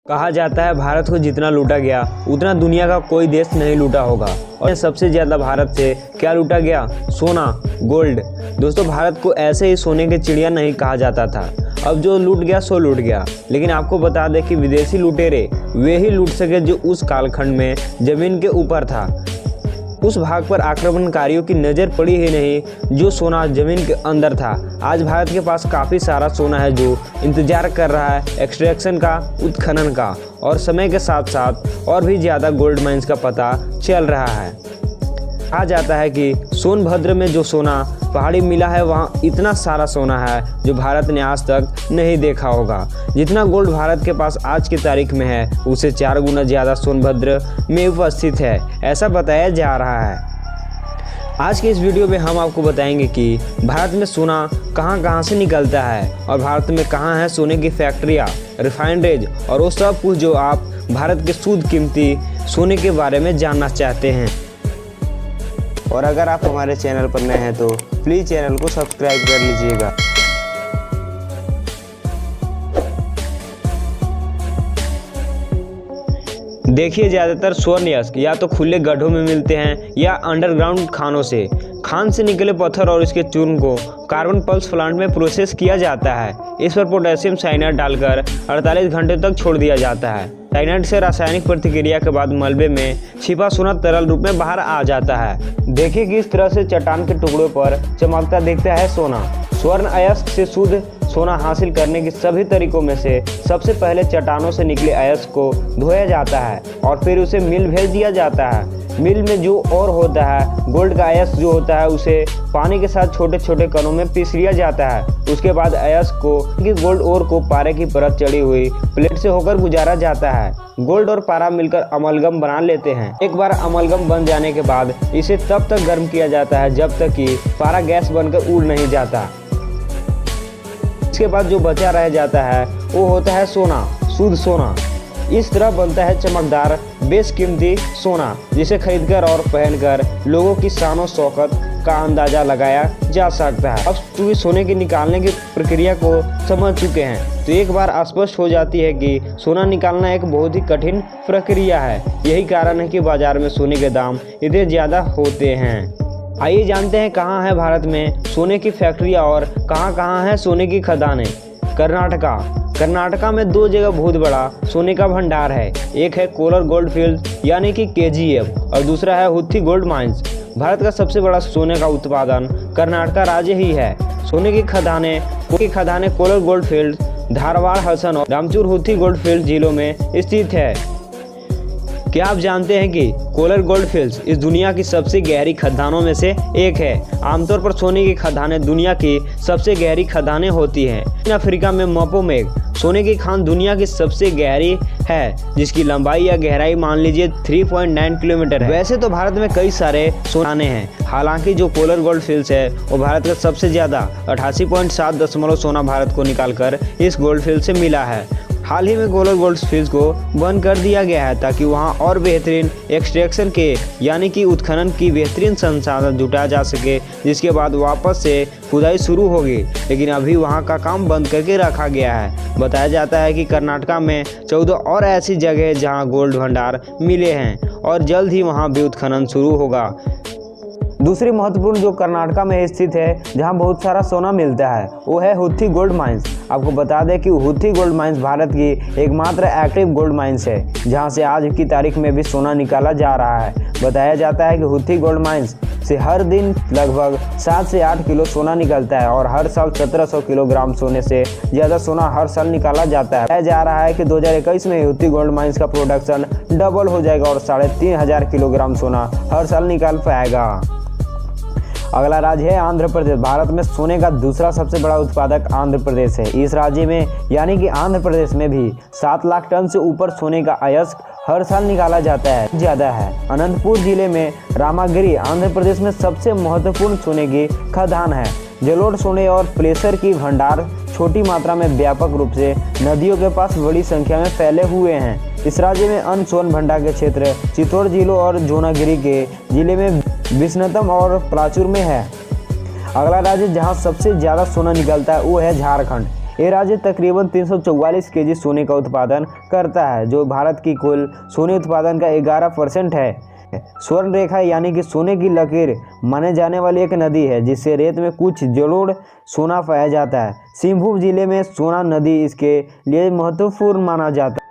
कहा जाता है भारत को जितना लूटा गया उतना दुनिया का कोई देश नहीं लूटा होगा। और सबसे ज़्यादा भारत से क्या लूटा गया? सोना, गोल्ड। दोस्तों, भारत को ऐसे ही सोने की चिड़िया नहीं कहा जाता था। अब जो लूट गया सो लूट गया। लेकिन आपको बता दें कि विदेशी लुटेरे वे ही लूट सके जो उस कालखंड में ज़मीन के ऊपर था। उस भाग पर आक्रमणकारियों की नज़र पड़ी ही नहीं जो सोना ज़मीन के अंदर था। आज भारत के पास काफ़ी सारा सोना है जो इंतज़ार कर रहा है एक्सट्रैक्शन का, उत्खनन का, और समय के साथ साथ और भी ज़्यादा गोल्ड माइंस का पता चल रहा है। कहा जाता है कि सोनभद्र में जो सोना पहाड़ी मिला है वहाँ इतना सारा सोना है जो भारत ने आज तक नहीं देखा होगा। जितना गोल्ड भारत के पास आज की तारीख में है उससे 4 गुना ज़्यादा सोनभद्र में उपस्थित है, ऐसा बताया जा रहा है। आज के इस वीडियो में हम आपको बताएंगे कि भारत में सोना कहाँ से निकलता है और भारत में कहाँ है सोने की फैक्ट्रियाँ, रिफाइनरीज और वो सब कुछ जो आप भारत के शुद्ध कीमती सोने के बारे में जानना चाहते हैं। और अगर आप हमारे चैनल पर नए हैं तो प्लीज़ चैनल को सब्सक्राइब कर लीजिएगा। देखिए, ज़्यादातर स्वर्ण या तो खुले गड्ढों में मिलते हैं या अंडरग्राउंड खानों से। खान से निकले पत्थर और इसके चूर्ण को कार्बन पल्स प्लांट में प्रोसेस किया जाता है। इस पर पोटेशियम साइनाइड डालकर 48 घंटे तक छोड़ दिया जाता है। साइनाइड से रासायनिक प्रतिक्रिया के बाद मलबे में छिपा सोना तरल रूप में बाहर आ जाता है। देखिए कि इस तरह से चट्टान के टुकड़ों पर चमकता दिखता है सोना। स्वर्ण अयस्क से शुद्ध सोना हासिल करने के सभी तरीकों में से सबसे पहले चट्टानों से निकले अयस्क को धोया जाता है और फिर उसे मिल भेज दिया जाता है। मिल में जो और होता है गोल्ड का अयस्क जो होता है उसे पानी के साथ छोटे छोटे कणों में पीस लिया जाता है। उसके बाद अयस्क को गोल्ड और को पारे की परत चढ़ी हुई प्लेट से होकर गुजारा जाता है। गोल्ड और पारा मिलकर अमलगम बना लेते हैं। एक बार अमलगम बन जाने के बाद इसे तब तक गर्म किया जाता है जब तक कि पारा गैस बनकर उड़ नहीं जाता। इसके बाद जो बचा रह जाता है वो होता है सोना, शुद्ध सोना। इस तरह बनता है चमकदार बेशकीमती सोना जिसे खरीदकर और पहनकर लोगों की शान और शौकत का अंदाजा लगाया जा सकता है। अब चूंकि सोने की निकालने की प्रक्रिया को समझ चुके हैं तो एक बार स्पष्ट हो जाती है कि सोना निकालना एक बहुत ही कठिन प्रक्रिया है। यही कारण है कि बाजार में सोने के दाम इतने ज़्यादा होते हैं। आइए जानते हैं कहाँ है भारत में सोने की फैक्ट्रियाँ और कहाँ है सोने की खदानें। कर्नाटका में 2 जगह बहुत बड़ा सोने का भंडार है। एक है कोलर गोल्ड फील्ड यानी कि KGF और दूसरा है हुत्थी गोल्ड माइंस। भारत का सबसे बड़ा सोने का उत्पादन कर्नाटका राज्य ही है। सोने की खदानें कोलर गोल्ड फील्ड, धारवाड़, हसन और रामचूर हुत्थी गोल्ड फील्ड जिलों में स्थित है। क्या आप जानते हैं कि कोलर गोल्ड फील्ड्स इस दुनिया की सबसे गहरी खदानों में से एक है। आमतौर पर सोने की खदानें दुनिया की सबसे गहरी खदानें होती हैं। दक्षिण अफ्रीका में मोपोमेग सोने की खान दुनिया की सबसे गहरी है जिसकी लंबाई या गहराई मान लीजिए 3.9 किलोमीटर है। वैसे तो भारत में कई सारे सोने हैं, हालांकि जो कोलर गोल्ड फील्ड्स है वो भारत का सबसे ज़्यादा 88.7 सोना भारत को निकालकर इस गोल्ड फील्ड से मिला है। हाल ही में कोलर गोल्ड फील्ड्स को बंद कर दिया गया है ताकि वहां और बेहतरीन एक्सट्रैक्शन के यानी कि उत्खनन की बेहतरीन संसाधन जुटाया जा सके, जिसके बाद वापस से खुदाई शुरू होगी। लेकिन अभी वहां का काम बंद करके रखा गया है। बताया जाता है कि कर्नाटका में 14 और ऐसी जगह है जहां गोल्ड भंडार मिले हैं और जल्द ही वहां भी उत्खनन शुरू होगा। दूसरी महत्वपूर्ण जो कर्नाटका में स्थित है जहां बहुत सारा सोना मिलता है वो है हुत्थी गोल्ड माइंस। आपको बता दें कि हुत्थी गोल्ड माइंस भारत की एकमात्र एक्टिव गोल्ड माइंस है जहां से आज की तारीख में भी सोना निकाला जा रहा है। बताया जाता है कि हुत्थी गोल्ड माइंस से हर दिन लगभग 7 से 8 किलो सोना निकलता है और हर साल 1700 किलोग्राम सोने से ज़्यादा सोना हर साल निकाला जाता है। बताया जा रहा है कि 2021 में हुत्थी गोल्ड माइंस का प्रोडक्शन डबल हो जाएगा और 3500 किलोग्राम सोना हर साल निकाल पाएगा। अगला राज्य है आंध्र प्रदेश। भारत में सोने का दूसरा सबसे बड़ा उत्पादक आंध्र प्रदेश है। इस राज्य में यानी कि आंध्र प्रदेश में भी 7 लाख टन से ऊपर सोने का अयस्क हर साल निकाला जाता है। ज़्यादा है अनंतपुर जिले में रामागिरी आंध्र प्रदेश में सबसे महत्वपूर्ण सोने की खदान है। जलोढ़ सोने और प्लेसर की भंडार छोटी मात्रा में व्यापक रूप से नदियों के पास बड़ी संख्या में फैले हुए हैं। इस राज्य में अन्य स्वर्ण भंडार के क्षेत्र चित्तौड़ जिलों और जोनागिरी के जिले में विष्णुतम और प्राचुर में है। अगला राज्य जहां सबसे ज़्यादा सोना निकलता है वो है झारखंड। ये राज्य तकरीबन 344 केजी सोने का उत्पादन करता है, जो भारत की कुल सोने उत्पादन का 11% है। स्वर्ण रेखा यानी कि सोने की लकीर माने जाने वाली एक नदी है, जिससे रेत में कुछ जलोढ़ सोना पाया जाता है। सिंहभूम जिले में सोना नदी इसके लिए महत्वपूर्ण माना जाता है।